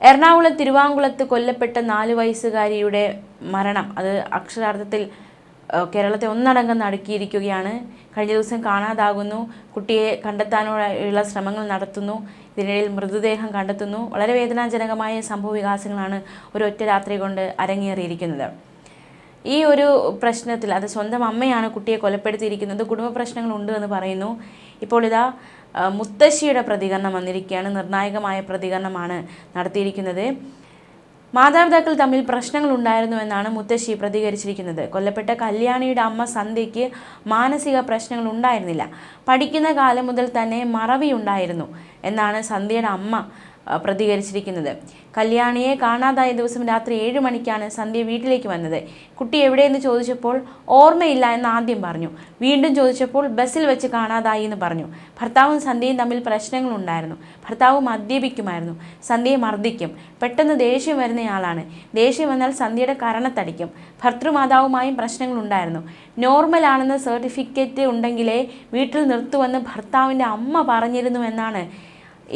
എറണാകുളം തിരുവാങ്കുളത്ത് കൊല്ലപ്പെട്ട 4 വയസ്സുകാരിയുടെ മരണം അത് അക്ഷരാർത്ഥത്തിൽ കേരളത്തെ ഒന്നടങ്കം നടുക്കിയിരിക്കുകയാണ്. കഴിഞ്ഞ ദിവസം കാണാതാകുന്നു, കുട്ടിയെ കണ്ടെത്താനുള്ള ശ്രമങ്ങൾ നടത്തുന്നു, ഇതിനിടയിൽ മൃതദേഹം കണ്ടെത്തുന്നു. വളരെ വേദനാജനകമായ സംഭവ വികാസങ്ങളാണ് ഒരൊറ്റ രാത്രി കൊണ്ട് അരങ്ങേറിയിരിക്കുന്നത്. ഈ ഒരു പ്രശ്നത്തിൽ അത് സ്വന്തം അമ്മയാണ് കുട്ടിയെ കൊലപ്പെടുത്തിയിരിക്കുന്നത്. കുടുംബ പ്രശ്നങ്ങളുണ്ട് എന്ന് പറയുന്നു. ഇപ്പോൾ ഇതാ മുത്തശ്ശിയുടെ പ്രതികരണം വന്നിരിക്കുകയാണ്. നിർണായകമായ പ്രതികരണമാണ് നടത്തിയിരിക്കുന്നത്. മാതാപിതാക്കൾ തമ്മിൽ പ്രശ്നങ്ങൾ ഉണ്ടായിരുന്നുവെന്നാണ് മുത്തശ്ശി പ്രതികരിച്ചിരിക്കുന്നത്. കൊല്ലപ്പെട്ട കല്യാണിയുടെ അമ്മ സന്ധ്യയ്ക്ക് മാനസിക പ്രശ്നങ്ങൾ ഉണ്ടായിരുന്നില്ല. പഠിക്കുന്ന കാലം മുതൽ തന്നെ മറവി ഉണ്ടായിരുന്നു എന്നാണ് സന്ധ്യയുടെ അമ്മ പ്രതികരിച്ചിരിക്കുന്നത്. കല്യാണിയെ കാണാതായ ദിവസം രാത്രി 7 മണിക്കാണ് സന്ധ്യ വീട്ടിലേക്ക് വന്നത്. കുട്ടി എവിടെയെന്ന് ചോദിച്ചപ്പോൾ ഓർമ്മയില്ല എന്ന് ആദ്യം പറഞ്ഞു. വീണ്ടും ചോദിച്ചപ്പോൾ ബസ്സിൽ വെച്ച് കാണാതായി എന്ന് പറഞ്ഞു. ഭർത്താവും സന്ധ്യയും തമ്മിൽ പ്രശ്നങ്ങളുണ്ടായിരുന്നു. ഭർത്താവ് മദ്യപിക്കുമായിരുന്നു, സന്ധ്യയെ മർദ്ദിക്കും. പെട്ടെന്ന് ദേഷ്യം വരുന്നയാളാണ്. ദേഷ്യം വന്നാൽ സന്ധ്യയുടെ കരണത്തടിക്കും. ഭർത്തൃമാതാവുമായും പ്രശ്നങ്ങളുണ്ടായിരുന്നു. നോർമലാണെന്ന് സർട്ടിഫിക്കറ്റ് ഉണ്ടെങ്കിലേ വീട്ടിൽ നിർത്തുവെന്ന് ഭർത്താവിൻ്റെ അമ്മ പറഞ്ഞിരുന്നു എന്നാണ്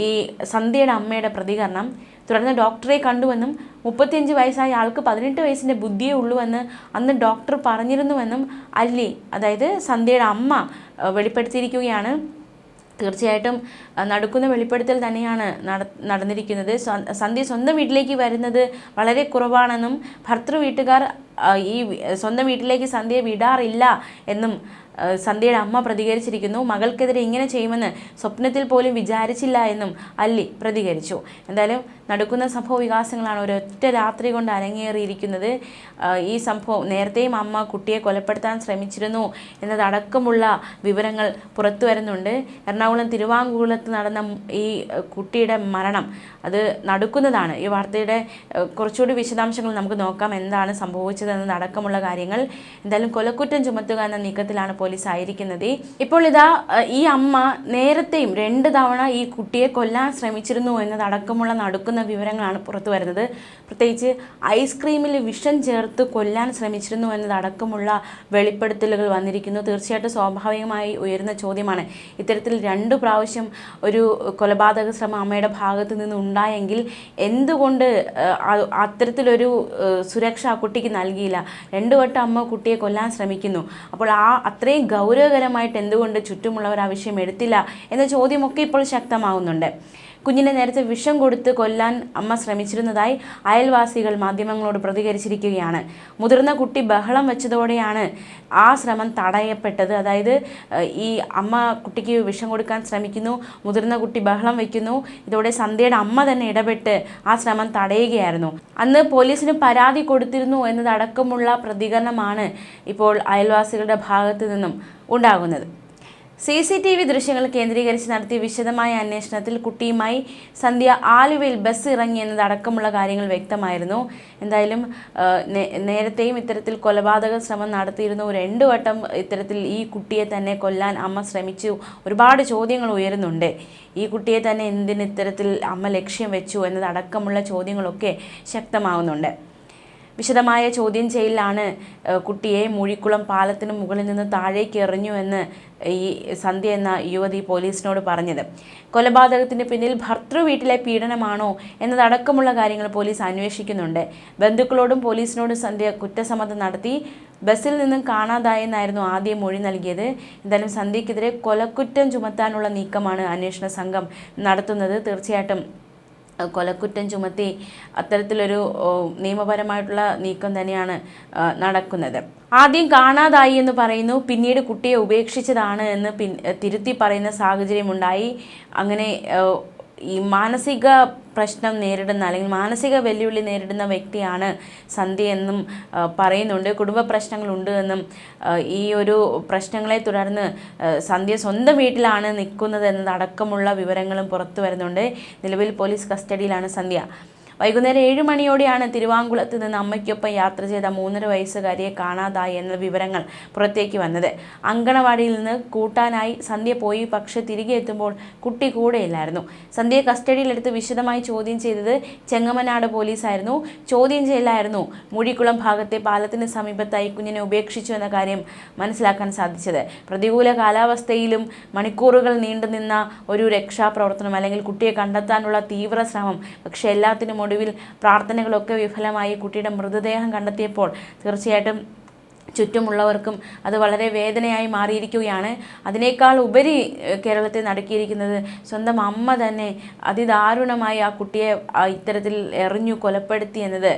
ഈ സന്ധ്യയുടെ അമ്മയുടെ പ്രതികരണം. തുടർന്ന് ഡോക്ടറെ കണ്ടുവെന്നും 35 വയസ്സായ ആൾക്ക് 18 വയസ്സിൻ്റെ ബുദ്ധിയേ ഉള്ളൂവെന്ന് അന്ന് ഡോക്ടർ പറഞ്ഞിരുന്നുവെന്നും അല്ലി, അതായത് സന്ധ്യയുടെ അമ്മ വെളിപ്പെടുത്തിയിരിക്കുകയാണ്. തീർച്ചയായിട്ടും നടക്കുന്ന വെളിപ്പെടുത്തൽ തന്നെയാണ് നടന്നിരിക്കുന്നത്. സന്ധ്യ സ്വന്തം വീട്ടിലേക്ക് വരുന്നത് വളരെ കുറവാണെന്നും ഭർത്തൃ വീട്ടുകാർ ഈ സ്വന്തം വീട്ടിലേക്ക് സന്ധ്യയെ വിടാറില്ല എന്നും സന്ധ്യയുടെ അമ്മ പ്രതികരിച്ചിരിക്കുന്നു. മകൾക്കെതിരെ ഇങ്ങനെ ചെയ്യുമെന്ന് സ്വപ്നത്തിൽ പോലും വിചാരിച്ചില്ല എന്നും അല്ലി പ്രതികരിച്ചു. എന്തായാലും നടക്കുന്ന സംഭവ വികാസങ്ങളാണ് ഒരൊറ്റ രാത്രി കൊണ്ട് അരങ്ങേറിയിരിക്കുന്നത്. ഈ സംഭവം നേരത്തെയും അമ്മ കുട്ടിയെ കൊലപ്പെടുത്താൻ ശ്രമിച്ചിരുന്നു എന്നതടക്കമുള്ള വിവരങ്ങൾ പുറത്തു വരുന്നുണ്ട്. എറണാകുളം തിരുവാങ്കുളത്ത് നടന്ന ഈ കുട്ടിയുടെ മരണം അത് നടക്കുന്നതാണ്. ഈ വാർത്തയുടെ കുറച്ചുകൂടി വിശദാംശങ്ങൾ നമുക്ക് നോക്കാം, എന്താണ് സംഭവിച്ചതെന്നതടക്കമുള്ള കാര്യങ്ങൾ. എന്തായാലും കൊലക്കുറ്റം ചുമത്തുക എന്ന നീക്കത്തിലാണ് പോലീസ് ആയിരിക്കുന്നത്. ഇപ്പോൾ ഇതാ ഈ അമ്മ നേരത്തെയും 2 തവണ ഈ കുട്ടിയെ കൊല്ലാൻ ശ്രമിച്ചിരുന്നു എന്നതടക്കമുള്ള നടക്കുന്ന വിവരങ്ങളാണ് പുറത്തു വരുന്നത്. പ്രത്യേകിച്ച് ഐസ്ക്രീമിൽ വിഷം ചേർത്ത് കൊല്ലാൻ ശ്രമിച്ചിരുന്നു എന്നതടക്കമുള്ള വെളിപ്പെടുത്തലുകൾ വന്നിരിക്കുന്നു. തീർച്ചയായിട്ടും സ്വാഭാവികമായി ഉയരുന്ന ചോദ്യമാണ്, ഇത്തരത്തിൽ 2 പ്രാവശ്യം ഒരു കൊലപാതക ശ്രമം അമ്മയുടെ ഭാഗത്ത് നിന്ന് ഉണ്ടായെങ്കിൽ എന്തുകൊണ്ട് അത്തരത്തിലൊരു സുരക്ഷ ആ കുട്ടിക്ക് നൽകിയില്ല? 2 വട്ടം അമ്മ കുട്ടിയെ കൊല്ലാൻ ശ്രമിക്കുന്നു. അപ്പോൾ അത്രയും ഗൗരവകരമായിട്ട് എന്തുകൊണ്ട് ചുറ്റുമുള്ളവർ ആ വിഷയം എടുത്തില്ല എന്ന ചോദ്യമൊക്കെ ഇപ്പോൾ ശക്തമാവുന്നുണ്ട്. കുഞ്ഞിനെ നേരത്തെ വിഷം കൊടുത്ത് കൊല്ലാൻ അമ്മ ശ്രമിച്ചിരുന്നതായി അയൽവാസികൾ മാധ്യമങ്ങളോട് പ്രതികരിച്ചിരിക്കുകയാണ്. മുതിർന്ന കുട്ടി ബഹളം വെച്ചതോടെയാണ് ആ ശ്രമം തടയപ്പെട്ടത്. അതായത് ഈ അമ്മ കുട്ടിക്ക് വിഷം കൊടുക്കാൻ ശ്രമിക്കുന്നു, മുതിർന്ന കുട്ടി ബഹളം വയ്ക്കുന്നു. ഇതോടെ സന്ധ്യയുടെ അമ്മ തന്നെ ഇടപെട്ട് ആ ശ്രമം തടയുകയായിരുന്നു. അന്ന് പോലീസിന് പരാതി കൊടുത്തിരുന്നു എന്നതടക്കമുള്ള പ്രതികരണമാണ് ഇപ്പോൾ അയൽവാസികളുടെ ഭാഗത്തു നിന്നും ഉണ്ടാകുന്നത്. CCTV ദൃശ്യങ്ങൾ കേന്ദ്രീകരിച്ച് നടത്തിയ വിശദമായ അന്വേഷണത്തിൽ കുട്ടിയുമായി സന്ധ്യ ആലുവയിൽ ബസ് ഇറങ്ങി എന്നതടക്കമുള്ള കാര്യങ്ങൾ വ്യക്തമായിരുന്നു. എന്തായാലും നേരത്തെയും ഇത്തരത്തിൽ കൊലപാതക ശ്രമം നടത്തിയിരുന്നു. 2 വട്ടം ഇത്തരത്തിൽ ഈ കുട്ടിയെ തന്നെ കൊല്ലാൻ അമ്മ ശ്രമിച്ചു. ഒരുപാട് ചോദ്യങ്ങൾ ഉയരുന്നുണ്ട്. ഈ കുട്ടിയെ തന്നെ എന്തിന് ഇത്തരത്തിൽ അമ്മ ലക്ഷ്യം വെച്ചു എന്നതടക്കമുള്ള ചോദ്യങ്ങളൊക്കെ ശക്തമാവുന്നുണ്ട്. വിശദമായ ചോദ്യം ചെയ്യലാണ് കുട്ടിയെ മൂഴിക്കുളം പാലത്തിന് മുകളിൽ നിന്ന് താഴേക്ക് എറിഞ്ഞു എന്ന് ഈ സന്ധ്യ എന്ന യുവതി പോലീസിനോട് പറഞ്ഞത്. കൊലപാതകത്തിന് പിന്നിൽ ഭർത്തൃ വീട്ടിലെ പീഡനമാണോ എന്നതടക്കമുള്ള കാര്യങ്ങൾ പോലീസ് അന്വേഷിക്കുന്നുണ്ട്. ബന്ധുക്കളോടും പോലീസിനോടും സന്ധ്യ കുറ്റസമ്മതം നടത്തി. ബസ്സിൽ നിന്നും കാണാതായെന്നായിരുന്നു ആദ്യം മൊഴി നൽകിയത്. എന്തായാലും സന്ധ്യക്കെതിരെ കൊലക്കുറ്റം ചുമത്താനുള്ള നീക്കമാണ് അന്വേഷണ സംഘം നടത്തുന്നത്. തീർച്ചയായിട്ടും കൊലക്കുറ്റം ചുമത്തി അത്തരത്തിലൊരു നിയമപരമായിട്ടുള്ള നീക്കം തന്നെയാണ് നടക്കുന്നത്. ആദ്യം കാണാതായി എന്ന് പറയുന്നു, പിന്നീട് കുട്ടിയെ ഉപേക്ഷിച്ചതാണ് എന്ന് തിരുത്തി പറയുന്ന സാഹചര്യമുണ്ടായി. അങ്ങനെ ഈ മാനസിക പ്രശ്നം നേരിടുന്ന അല്ലെങ്കിൽ മാനസിക വെല്ലുവിളി നേരിടുന്ന വ്യക്തിയാണ് സന്ധ്യ എന്നും പറയുന്നുണ്ട്. കുടുംബ പ്രശ്നങ്ങളുണ്ട് എന്നും ഈ ഒരു പ്രശ്നങ്ങളെ തുടർന്ന് സന്ധ്യ സ്വന്തം വീട്ടിലാണ് നിൽക്കുന്നത് എന്നതടക്കമുള്ള വിവരങ്ങളും പുറത്തു വരുന്നുണ്ട്. നിലവിൽ പോലീസ് കസ്റ്റഡിയിലാണ് സന്ധ്യ. വൈകുന്നേരം 7 മണിയോടെയാണ് തിരുവാങ്കുളത്ത് നിന്ന് അമ്മയ്ക്കൊപ്പം യാത്ര ചെയ്ത 3.5 വയസ്സുകാരിയെ കാണാതായി എന്ന വിവരങ്ങൾ പുറത്തേക്ക് വന്നത്. അങ്കണവാടിയിൽ നിന്ന് കൂട്ടാനായി സന്ധ്യ പോയി, പക്ഷെ തിരികെ എത്തുമ്പോൾ കുട്ടി കൂടെയില്ലായിരുന്നു. സന്ധ്യയെ കസ്റ്റഡിയിലെടുത്ത് വിശദമായി ചോദ്യം ചെയ്തത് ചെങ്ങമനാട് പോലീസായിരുന്നു. ചോദ്യം ചെയ്യലായിരുന്നു മൂഴിക്കുളം ഭാഗത്തെ പാലത്തിന് സമീപത്തായി കുഞ്ഞിനെ ഉപേക്ഷിച്ചു എന്ന കാര്യം മനസ്സിലാക്കാൻ സാധിച്ചത്. പ്രതികൂല കാലാവസ്ഥയിലും മണിക്കൂറുകൾ നീണ്ടുനിന്ന ഒരു രക്ഷാപ്രവർത്തനം അല്ലെങ്കിൽ കുട്ടിയെ കണ്ടെത്താനുള്ള തീവ്ര ശ്രമം, പക്ഷേ എല്ലാത്തിനും ഒടുവിൽ പ്രാർത്ഥനകളൊക്കെ വിഫലമായി കുട്ടിയുടെ മൃതദേഹം കണ്ടെത്തിയപ്പോൾ തീർച്ചയായിട്ടും ചുറ്റുമുള്ളവർക്കും അത് വളരെ വേദനയായി മാറിയിരിക്കുകയാണ്. അതിനേക്കാൾ ഉപരി കേരളത്തെ നടുക്കിയിരിക്കുന്നത് സ്വന്തം അമ്മ തന്നെ അതിദാരുണമായി ആ കുട്ടിയെ ഇത്തരത്തിൽ എറിഞ്ഞു കൊലപ്പെടുത്തി എന്നത്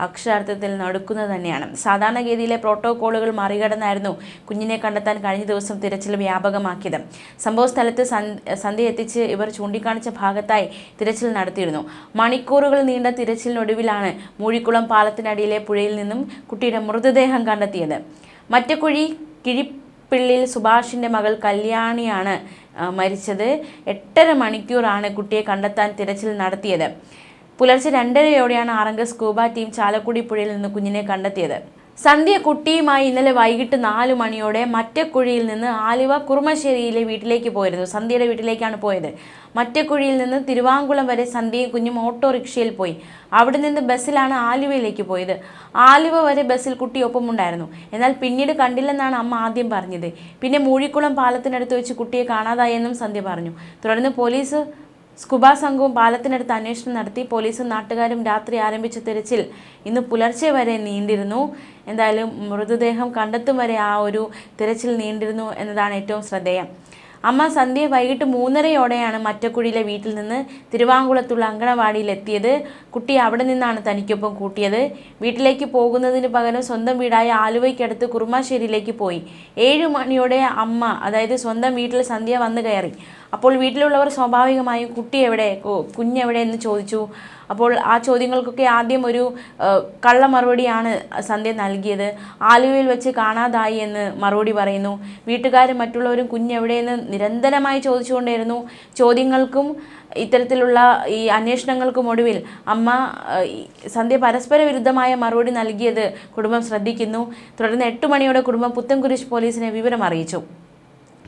അക്ഷരാർത്ഥത്തിൽ നടുക്കുന്നത് തന്നെയാണ്. സാധാരണഗതിയിലെ പ്രോട്ടോക്കോളുകൾ മറികടന്നായിരുന്നു കുഞ്ഞിനെ കണ്ടെത്താൻ കഴിഞ്ഞ ദിവസം തിരച്ചിൽ വ്യാപകമാക്കിയത്. സംഭവ സ്ഥലത്ത് സന്ധ്യ എത്തിച്ച് ഇവർ ചൂണ്ടിക്കാണിച്ച ഭാഗത്തായി തിരച്ചിൽ നടത്തിയിരുന്നു. മണിക്കൂറുകൾ നീണ്ട തിരച്ചിലിനൊടുവിലാണ് മൂഴിക്കുളം പാലത്തിനടിയിലെ പുഴയിൽ നിന്നും കുട്ടിയുടെ മൃതദേഹം കണ്ടെത്തിയത്. മറ്റക്കുഴി കിഴിപ്പിള്ളിൽ സുഭാഷിൻ്റെ മകൾ കല്യാണിയാണ് മരിച്ചത്. 8.5 മണിക്കൂറാണ് കുട്ടിയെ കണ്ടെത്താൻ തിരച്ചിൽ നടത്തിയത്. പുലർച്ചെ 2:30യോടെയാണ് ആറംഗ സ്കൂബ ടീം ചാലക്കുടി പുഴയിൽ നിന്ന് കുഞ്ഞിനെ കണ്ടെത്തിയത്. സന്ധ്യ കുട്ടിയുമായി ഇന്നലെ വൈകിട്ട് 4 മണിയോടെ മറ്റക്കുഴിയിൽ നിന്ന് ആലുവ കുറുമശ്ശേരിയിലെ വീട്ടിലേക്ക് പോയിരുന്നു. സന്ധ്യയുടെ വീട്ടിലേക്കാണ് പോയത്. മറ്റക്കുഴിയിൽ നിന്ന് തിരുവാങ്കുളം വരെ സന്ധ്യയും കുഞ്ഞും ഓട്ടോറിക്ഷയിൽ പോയി. അവിടെ നിന്ന് ബസ്സിലാണ് ആലുവയിലേക്ക് പോയത്. ആലുവ വരെ ബസ്സിൽ കുട്ടിയൊപ്പം ഉണ്ടായിരുന്നു. എന്നാൽ പിന്നീട് കണ്ടില്ലെന്നാണ് അമ്മ ആദ്യം പറഞ്ഞത്. പിന്നെ മൂഴിക്കുളം പാലത്തിനടുത്ത് വെച്ച് കുട്ടിയെ കാണാതായെന്നും സന്ധ്യ പറഞ്ഞു. തുടർന്ന് പോലീസ് സ്കൂബ സംഘവും പാലത്തിനടുത്ത് അന്വേഷണം നടത്തി. പോലീസും നാട്ടുകാരും രാത്രി ആരംഭിച്ച തിരച്ചിൽ ഇന്ന് പുലർച്ചെ വരെ നീണ്ടിരുന്നു. എന്തായാലും മൃതദേഹം കണ്ടെത്തും വരെ ആ ഒരു തിരച്ചിൽ നീണ്ടിരുന്നു എന്നതാണ് ഏറ്റവും ശ്രദ്ധേയം. അമ്മ സന്ധ്യ വൈകിട്ട് 3:30യോടെയാണ് മറ്റക്കുഴിയിലെ വീട്ടിൽ നിന്ന് തിരുവാങ്കുളത്തുള്ള അങ്കണവാടിയിൽ എത്തിയത്. കുട്ടി അവിടെ നിന്നാണ് തനിക്കൊപ്പം കൂട്ടിയത്. വീട്ടിലേക്ക് പോകുന്നതിന് പകരം സ്വന്തം വീടായ ആലുവയ്ക്കടുത്ത് കുറുമാശ്ശേരിയിലേക്ക് പോയി. 7 മണിയോടെ അമ്മ, അതായത് സ്വന്തം വീട്ടിൽ സന്ധ്യ വന്നു കയറി. അപ്പോൾ വീട്ടിലുള്ളവർ സ്വാഭാവികമായും കുട്ടി എവിടെ, കുഞ്ഞെവിടെ എന്ന് ചോദിച്ചു. അപ്പോൾ ആ ചോദ്യങ്ങൾക്കൊക്കെ ആദ്യം ഒരു കള്ള മറുപടിയാണ് സന്ധ്യ നൽകിയത്. ആലുവയിൽ വെച്ച് കാണാതായി എന്ന് മറുപടി പറയുന്നു. വീട്ടുകാരും മറ്റുള്ളവരും കുഞ്ഞെവിടെയെന്ന് നിരന്തരമായി ചോദിച്ചുകൊണ്ടേയിരുന്നു. ചോദ്യങ്ങൾക്കും ഇത്തരത്തിലുള്ള ഈ അന്വേഷണങ്ങൾക്കും ഒടുവിൽ സന്ധ്യ പരസ്പര വിരുദ്ധമായ മറുപടി നൽകിയത് കുടുംബം ശ്രദ്ധിക്കുന്നു. തുടർന്ന് 8 മണിയോടെ കുടുംബം പുത്തൻകുരിശ് പോലീസിനെ വിവരം അറിയിച്ചു.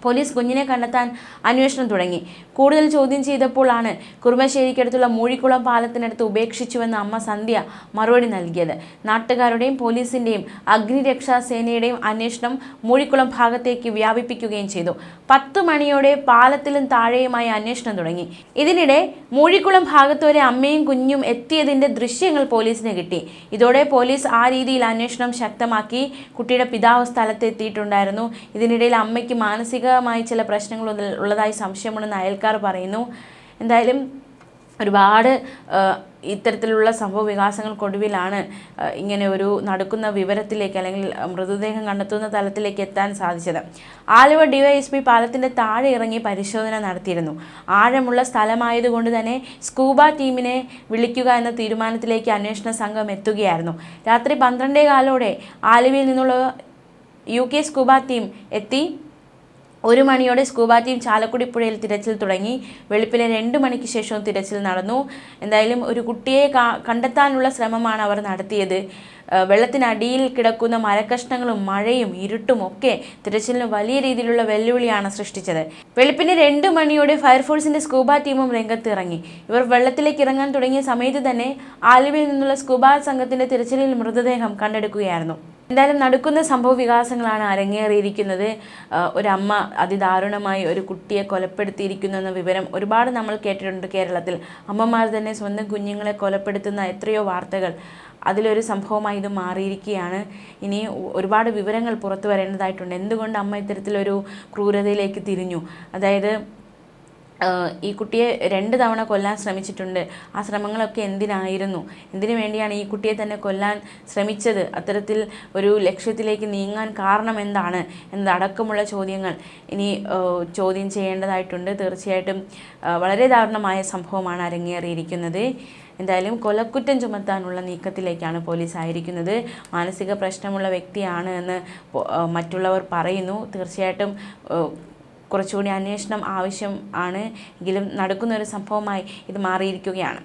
പോലീസ് കുഞ്ഞിനെ കണ്ടെത്താൻ അന്വേഷണം തുടങ്ങി. കൂടുതൽ ചോദ്യം ചെയ്തപ്പോഴാണ് കുറുമശ്ശേരിക്കടുത്തുള്ള മൂഴിക്കുളം പാലത്തിനടുത്ത് ഉപേക്ഷിച്ചുവെന്ന് അമ്മ സന്ധ്യ മറുപടി നൽകിയത്. നാട്ടുകാരുടെയും പോലീസിൻ്റെയും അഗ്നിരക്ഷാസേനയുടെയും അന്വേഷണം മൂഴിക്കുളം ഭാഗത്തേക്ക് വ്യാപിപ്പിക്കുകയും ചെയ്തു. 10 മണിയോടെ പാലത്തിലും താഴെയുമായി അന്വേഷണം തുടങ്ങി. ഇതിനിടെ മൂഴിക്കുളം ഭാഗത്ത് വരെ അമ്മയും കുഞ്ഞും എത്തിയതിൻ്റെ ദൃശ്യങ്ങൾ പോലീസിന് കിട്ടി. ഇതോടെ പോലീസ് ആ രീതിയിൽ അന്വേഷണം ശക്തമാക്കി. കുട്ടിയുടെ പിതാവ് സ്ഥലത്ത് എത്തിയിട്ടുണ്ടായിരുന്നു. ഇതിനിടയിൽ അമ്മയ്ക്ക് മാനസികമായി ചില പ്രശ്നങ്ങൾ ഉള്ളതായി സംശയമുണ്ടെന്ന് അയൽക്കാർ പറയുന്നു. എന്തായാലും ഒരുപാട് ഇത്തരത്തിലുള്ള സംഭവ വികാസങ്ങൾക്കൊടുവിലാണ് ഇങ്ങനെ ഒരു നടക്കുന്ന വിവരത്തിലേക്ക്, അല്ലെങ്കിൽ മൃതദേഹം കണ്ടെത്തുന്ന തലത്തിലേക്ക് എത്താൻ സാധിച്ചത്. ആലുവ DYSP പാലത്തിൻ്റെ താഴെ ഇറങ്ങി പരിശോധന നടത്തിയിരുന്നു. ആഴമുള്ള സ്ഥലമായതുകൊണ്ട് തന്നെ സ്കൂബ ടീമിനെ വിളിക്കുക എന്ന തീരുമാനത്തിലേക്ക് അന്വേഷണ സംഘം എത്തുകയായിരുന്നു. രാത്രി 12:15 ആലുവയിൽ നിന്നുള്ള UK സ്കൂബ ടീം എത്തി. 1 മണിയോടെ സ്കൂബ ടീം ചാലക്കുടി പുഴയിൽ തിരച്ചിൽ തുടങ്ങി. വെളുപ്പിനെ 2 മണിക്ക് ശേഷവും തിരച്ചിൽ നടന്നു. എന്തായാലും ഒരു കുട്ടിയെ കണ്ടെത്താനുള്ള ശ്രമമാണ് അവർ നടത്തിയത്. വെള്ളത്തിനടിയിൽ കിടക്കുന്ന മരക്കഷ്ണങ്ങളും മഴയും ഇരുട്ടും ഒക്കെ തിരച്ചിലിന് വലിയ രീതിയിലുള്ള വെല്ലുവിളിയാണ് സൃഷ്ടിച്ചത്. വെളുപ്പിന് 2 മണിയോടെ ഫയർഫോഴ്സിന്റെ സ്കൂബ ടീമും രംഗത്ത് ഇറങ്ങി. ഇവർ വെള്ളത്തിലേക്ക് ഇറങ്ങാൻ തുടങ്ങിയ സമയത്ത് തന്നെ ആലുവയിൽ നിന്നുള്ള സ്കൂബ സംഘത്തിന്റെ തിരച്ചിലിൽ മൃതദേഹം കണ്ടെടുക്കുകയായിരുന്നു. എന്തായാലും നടക്കുന്ന സംഭവ വികാസങ്ങളാണ് അരങ്ങേറിയിരിക്കുന്നത്. ഒരമ്മ അതിദാരുണമായി ഒരു കുട്ടിയെ കൊലപ്പെടുത്തിയിരിക്കുന്നു എന്ന വിവരം ഒരുപാട് നമ്മൾ കേട്ടിട്ടുണ്ട്. കേരളത്തിൽ അമ്മമാർ തന്നെ സ്വന്തം കുഞ്ഞുങ്ങളെ കൊലപ്പെടുത്തുന്ന എത്രയോ വാർത്തകൾ. അതിലൊരു സംഭവമായി ഇത് മാറിയിരിക്കുകയാണ്. ഇനി ഒരുപാട് വിവരങ്ങൾ പുറത്തു വരേണ്ടതായിട്ടുണ്ട്. എന്തുകൊണ്ട് അമ്മ ഇത്തരത്തിലൊരു ക്രൂരതയിലേക്ക് തിരിഞ്ഞു? അതായത് ഈ കുട്ടിയെ 2 തവണ കൊല്ലാൻ ശ്രമിച്ചിട്ടുണ്ട്. ആ ശ്രമങ്ങളൊക്കെ എന്തിനായിരുന്നു? എന്തിനു വേണ്ടിയാണ് ഈ കുട്ടിയെ തന്നെ കൊല്ലാൻ ശ്രമിച്ചത്? അത്തരത്തിൽ ഒരു ലക്ഷ്യത്തിലേക്ക് നീങ്ങാൻ കാരണം എന്താണ് എന്നതടക്കമുള്ള ചോദ്യങ്ങൾ ഇനി ചോദ്യം ചെയ്യേണ്ടതായിട്ടുണ്ട്. തീർച്ചയായിട്ടും വളരെ ദാരുണമായ സംഭവമാണ് അരങ്ങേറിയിരിക്കുന്നത്. എന്തായാലും കൊലക്കുറ്റം ചുമത്താനുള്ള നീക്കത്തിലേക്കാണ് പോലീസ് ആയിരിക്കുന്നത്. മാനസിക പ്രശ്നമുള്ള വ്യക്തിയാണ് എന്ന് മറ്റുള്ളവർ പറയുന്നു. തീർച്ചയായിട്ടും കുറച്ചുകൂടി അന്വേഷണം ആവശ്യം ആണ്. എങ്കിലും നടക്കുന്നൊരു സംഭവമായി ഇത് മാറിയിരിക്കുകയാണ്.